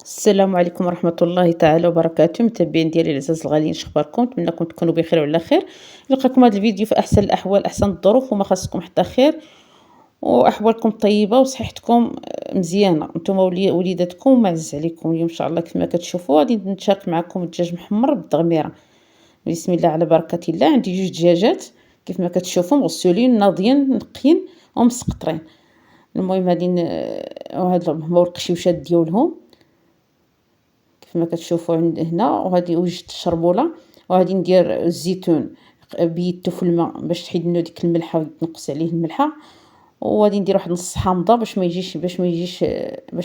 السلام عليكم ورحمة الله تعالى وبركاته، متابعين ديالي العزاز الغاليين، شخباركم؟ نتمنىكم تكونوا بخير وعلى خير. نلقاكم هذا الفيديو في احسن الاحوال، احسن الظروف، وما خاصكم حتى خير واحوالكم طيبه وصحتكم مزيانه نتوما وليداتكم. معز عليكم اليوم ان شاء الله. كيف ما كتشوفوا غادي نشارك معكم الدجاج محمر بالتغميره. بسم الله على بركه الله. عندي جوج دجاجات كيف ما كتشوفوا، مغسولين ناضيين نقيين ومسقطرين. المهم وهاد هما القشيوشات ديالهم كما كتشوفوا عند هنا. وغادي وجدت الشربوله، وغادي ندير الزيتون بيدتو في الماء باش تحيد منه ديك الملحه ويتنقص عليه الملحه. وغادي ندير واحد نص حامضه باش ما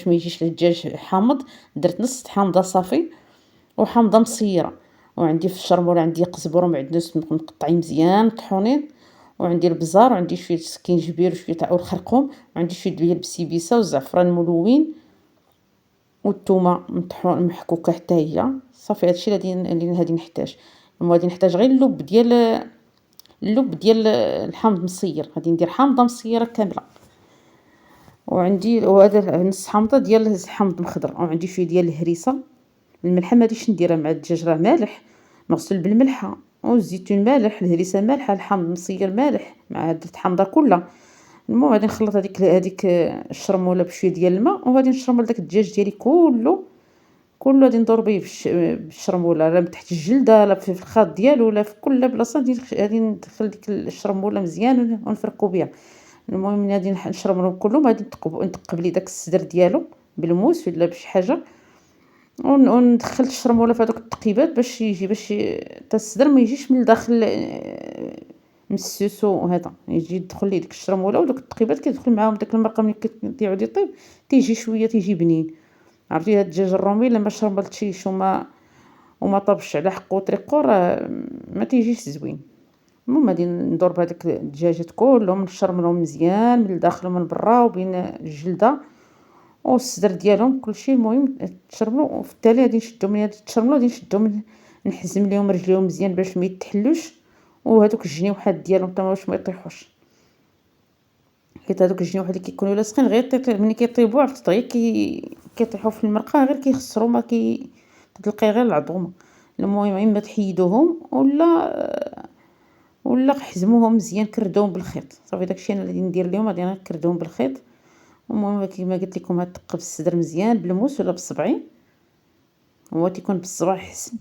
يجيش الدجاج حامض. درت نص حامضه صافي وحامضه مصيره. وعندي في الشربوله عندي قزبر ومعدنوس مقطعين مزيان مطحونين، وعندي البزار، وعندي شويه سكينجبير وشويه تاع الخرقوم، وعندي شويه ديال البسيبيسه والزعفران ملون، والثومه مطحون محكوكه حتى هي صافي. هادشي اللي غادي نحتاج. غادي نحتاج غير اللب ديال الحامض مصير. غادي ندير حامضه مصيره كامله. وعندي وهذا نص حامضه ديال الحامض مخضر، وعندي شويه ديال الهريسه. الملحه ما غاديش نديرها مع الدجاج، راه مالح مغسول بالملحه، والزيتون مالح، الهريسه مالحه، الحامض مصير مالح، مع درت حامضه كلها. المهم غادي نخلط هذيك الشرموله بشويه ديال الماء، وغادي نشرمل داك الدجاج ديالي كله غادي ندور به بالشرموله، لا من تحت الجلده لا في الخاط ديالو لا في كل بلاصه. غادي ندخل ديك الشرموله مزيان ونفركو بها. المهم غادي نشرملهم كلهم. غادي نتقب لي داك الصدر ديالو بالموس ولا بشي حاجه، وندخل الشرموله في هذوك التقيبات باش حتى الصدر ما يجيش من الداخل مسوس. وهذا يجي يدخل لي ديك الشرموله ودوك التقيبات كيدخل معاهم داك المرقه. ملي كيعود يطيب تيجي شويه تيجي بنين. عرفتي هاد الدجاج الرومي لما شرملتيش وما طابش على حقه وطريقو راه ما تيجيش زوين. المهم غادي ندور بهذاك الدجاجات كلهم نشرملهم مزيان من الداخل ومن برا وبين الجلده والصدر ديالهم كلشي. المهم تشرملوا، وفي التالي غادي نشدهم ملي تشرملوا غادي نشدهم نحزم ليهم رجليهم مزيان باش ما يتحلوش، وهذوك الجنيوحات ديالهم حتى باش ما يطيحوش، حيت هذوك الجنيوحات اللي كيكونوا لاصقين غير ملي كيطيبوا عرفت غير كيطيحوا في المرقه، غير كيخسروا ما تلقاي غير العظومه. المهم اما تحيدوهم ولا حزموهم مزيان كردوهم بالخيط صافي. داكشي انا غادي ندير لهم، غادي نكردوهم بالخيط. المهم كيما قلت لكم غتقب الصدر مزيان بالموس ولا بالصبعين، هو تيكون بالصبع حسن.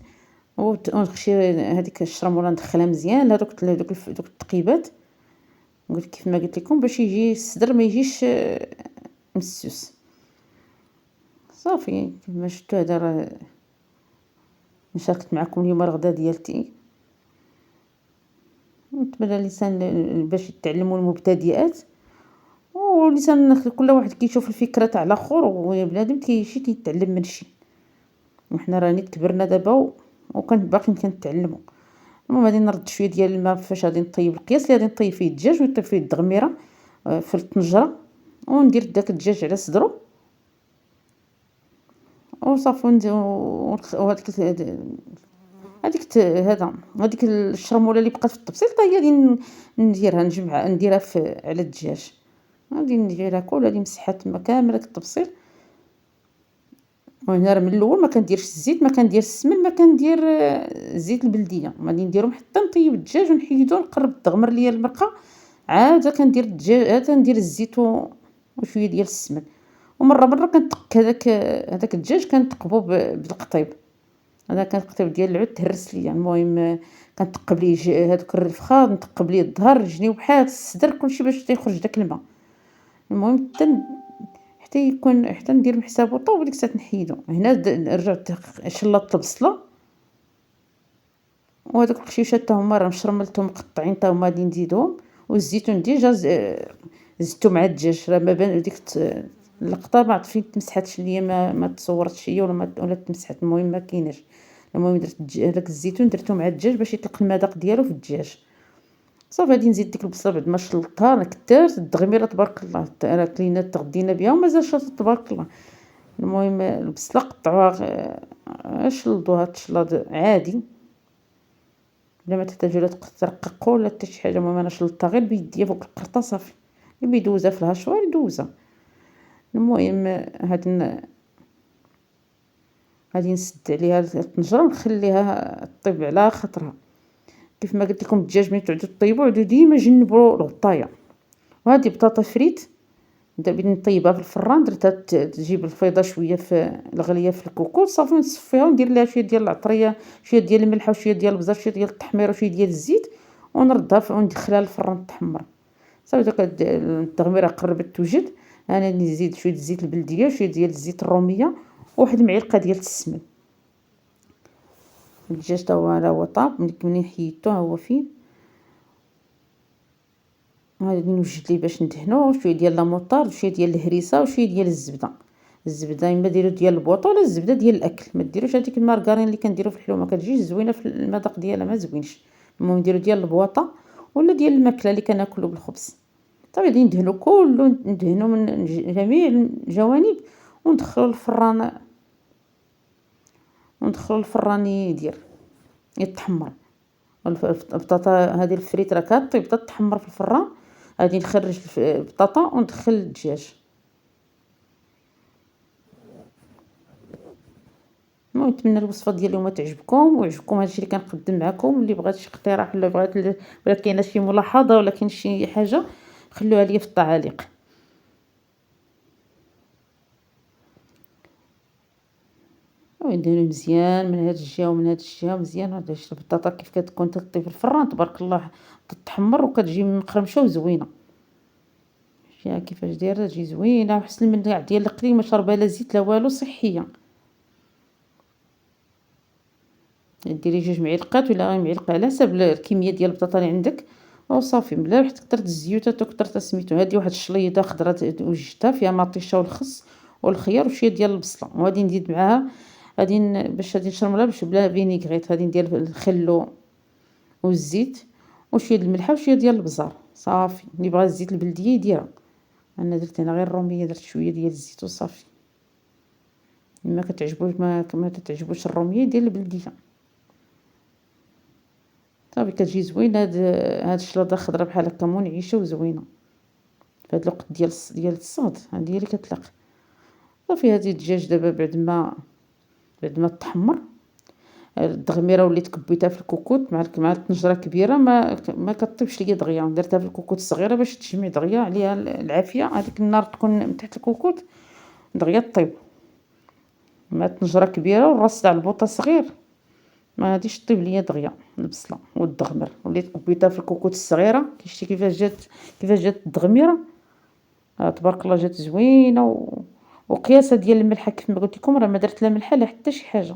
ونخشي هذيك الشرموله ندخلها مزيان لهذوك التقيبات. قلت كيف ما قلت لكم باش يجي الصدر ما يجيش مسوس صافي. كما شفتوا هذا راه شاركت معكم اليوم الغدا ديالتي. نتمنى الانسان باش يتعلموا المبتدئات، والانسان كل واحد كيشوف الفكره تاع الاخر، وبنادم كيمشي كيتعلم من شي. وحنا راني كبرنا دابا وكان باقي كنتعلموا. المهم غادي نرد شويه ديال الماء فاش غادي نطيب القياس اللي غادي نطيب فيه الدجاج ويطيب فيه الدغميره في الطنجره، وندير داك الدجاج على صدرو وصافي. هذيك الشرموله اللي بقات في الطبسيل حتى هي غادي نديرها على الدجاج. غادي نديرها كلها غادي نمسحها تما كامله داك الطبسيل. وهنا راه من الاول ما كنديرش الزيت، ما كندير السمن، ما كندير زيت البلديه. غادي نديرهم حتى نطيب الدجاج ونحيدو نقرب تغمر ليا المرقه، عاد كندير الدجاج، عاد ندير الزيت وشويه ديال السمن. ومره كنتق هذاك الدجاج كنتقبو بالقطيب. هذا كان القطيب ديال العود تهرس ليا. المهم كنتقب ليه هذوك الرفخه، نتقب ليه الظهر الجنيوحات الصدر كلشي باش تيخرج داك الماء. المهم حتى ندير حسابو طوب وديك الساعه نحيدو. هنا رجعت شلطت البصله وهذوك القشيوشات حتى هما راه مشرملتهم مقطعين حتى هما غادي نزيدهم. والزيتون ديجا زدتو مع الدجاج. راه ما بان ديك اللقطه ما عرفت فين تمسحاتش ليا، ما تصورتش هي ولا تمسحات. المهم ما كايناش. المهم درت هذاك الزيتون درتو مع الدجاج باش يطلق المذاق ديالو في الدجاج صافي. غادي نزيد ديك البصله بعد ما شلطتها انا كثرت الدغميره تبارك الله. راه كلينا تغدينا بها ومازال شاطه تبارك الله. المهم البصله قطعوها شلضوها تشلاض عادي بلا ما تحتاجوا لا ترققوا ولا حتى شي حاجه. المهم انا شلطتها غير بيديا فوق القرطه صافي. اللي بيدوزها في الهشوار يدوزها. المهم غادي نسد عليها الطنجره ونخليها طيب على خاطرها. كيف ما قلت لكم الدجاج ملي تعودوا طيبوا عودوا ديما جنبوا الغطايه. وهذه بطاطا فريت دابا نطيبها في الفران، درتها تجيب الفيضه شويه في الغليه في الكوكوط صافي، نصفيها وندير لها شويه ديال العطريه، شويه ديال الملح وشويه ديال البزار، شويه ديال التحمير وشويه ديال الزيت، ونردها وندخلها للفران تحمر صافي. داك التغميره قربت توجد، انا نزيد شويه الزيت البلديه وشويه ديال الزيت الروميه وواحد المعلقه ديال السمن. الدجاج تا هو طاب، ملي حيدته هو فين. غادي نوجد ليه باش ندهنو شويه ديال لاموطارد وشويه ديال الهريسه وشويه ديال الزبده اما ديروا ديال البوطه ولا الزبده ديال الاكل، ما ديروش هذيك المارغرين اللي كنديروا في الحلوه، ما كتجيش زوينه في المذاق ديالها، ما زوينش. المهم ديروا ديال البوطه ولا ديال الماكله اللي كناكلوا بالخبز صافي. غادي ندهنوا كله، ندهنوا من جميع الجوانب وندخلوا الفران، يدير يتحمر. البطاطا هذه الفريت راه كطيب تتحمر في الفران. غادي نخرج البطاطا وندخل الدجاج. المهم نتمنى الوصفه ديال اليوم تعجبكم ويعجبكم هادشي اللي كنقدم معكم. اللي بغات شي اقتراح ولا بغات ولا كاينه شي ملاحظه ولا كاين شي حاجه خلوها لي في التعاليق. ونديرو مزيان من هاد الجهه ومن هاد الجهه مزيان. هاد البطاطا كيف كتكون تطيب في الفران تبارك الله تتحمر وكتجي مقرمشه وزوينه. شتيها كيفاش دايره تجي زوينه وحسن من كاع ديال القلي، ما شربها لا زيت لا والو، صحيه. ديري 2 معالق ولا غير معلقه على حسب الكميه ديال البطاطا اللي عندك وصافي. ملي كثرت الزيوت وكثرت سميتو. هذه واحد الشليضه خضراء وجدتها فيها مطيشه والخس والخيار وشويه ديال البصله، وغادي نزيد معاها باش غادي نشرملها باش بلا فينيغريت. غادي ندير الخل والزيت وشويه د الملح وشويه ديال البزار صافي. اللي بغى الزيت البلديه يديرها، انا درت هنا غير الروميه، درت شويه ديال الزيت وصافي. ما كتعجبوش ما تتعجبوش الروميه ديال البلديه صافي. كتجي زوينه هاد الشلاضه خضراء بحال هكا منعشه وزوينه في هاد الوقت ديال الصهد. هذه اللي كتلق صافي. هذه الدجاج دابا بعد ما تحمر الدغميره وليت كبيتها في الكوكوط مع الطنجره كبيره، ما كطيبش ليا دغيا. درتها في الكوكوط الصغيره باش تجمع دغيا عليها العافيه. هذيك النار تكون من تحت الكوكوط دغيا طيب. مع الطنجره كبيره والراس تاع البوطه صغير ما غاديش طيب ليا دغيا البصله والدغمر. وليت كبيتها في الكوكوط الصغيره. شتي كيفاش جات الدغميره تبارك الله، جات زوينه وقياسه ديال الملح كيف ما قلت لكم راه ما درت لا ملح لا حتى شي حاجه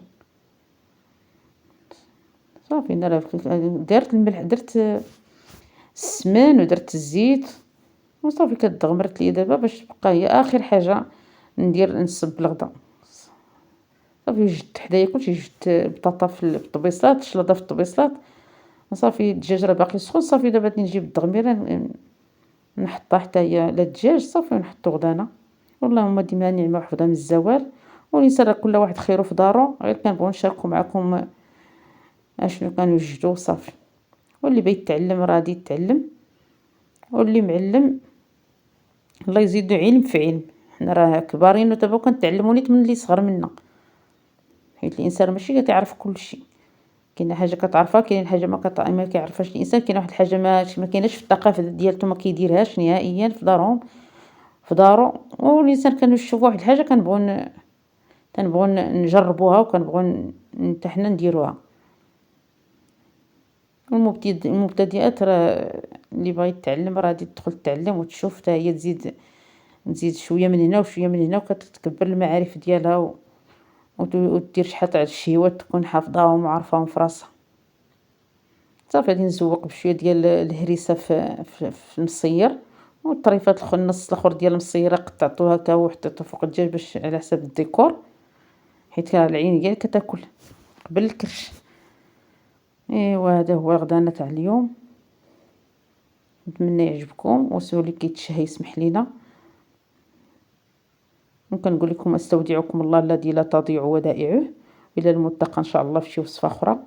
صافي. انا درت الملح، درت السمن ودرت الزيت وصافي. كتغمرت لي دابا باش تبقى هي اخر حاجه نصب الغدا صافي. وجدت حدايا كلشي، وجدت بطاطا في الطبيصات، شلاضه في الطبيصات صافي. الدجاج راه باقي سخون صافي. دابا نجيب الدغميره نحطها حتى هي على الدجاج صافي ونحطو غدانا. واللهم ديما نعمه وحفظه من الزوال. والانسان راه كل واحد خيرو في دارو، غير كنبغيو نشاركو معكم اشنو كنوجدو صافي. واللي بغى يتعلم راه غادي يتعلم، واللي معلم الله يزيدو علم في علم. حنا راه كبارين ودابا كنتعلموا نيت من اللي صغر منا، حيت الانسان ماشي كيعرف كلشي. كاينه حاجه كتعرفها، كاين حاجه ما كيعرفهاش الانسان. كاين واحد الحاجه ما كايناش في الثقافه ديالته، ما كيديرهاش نهائيا في دارو. والانسان كنشوف واحد الحاجه كنبغوا نجربوها وكنبغوا حتى حنا نديروها. المبتدئات راه اللي بغى يتعلم راه غادي تدخل تتعلم وتشوف حتى هي تزيد شويه من هنا وشويه من هنا وكتكبر المعارف ديالها ودير شحال تاع الشهيوات تكون حافظاهم وعارفاهم في راسها صافي. غادي نزوق بشويه ديال الهريسه في المصير، والطريفات النص الاخر ديال المصيره قطعته هكا وحطيته فوق الدجاج باش على حساب الديكور، حيت العين ديالك كتاكل قبل الكرش. ايوا هذا هو الغدانا تاع اليوم. نتمنى يعجبكم. وسولي كيتشهى يسمح لينا. ممكن نقول لكم استودعكم الله الذي لا تضيع ودائعه، الى الملتقى ان شاء الله في شي وصفه اخرى.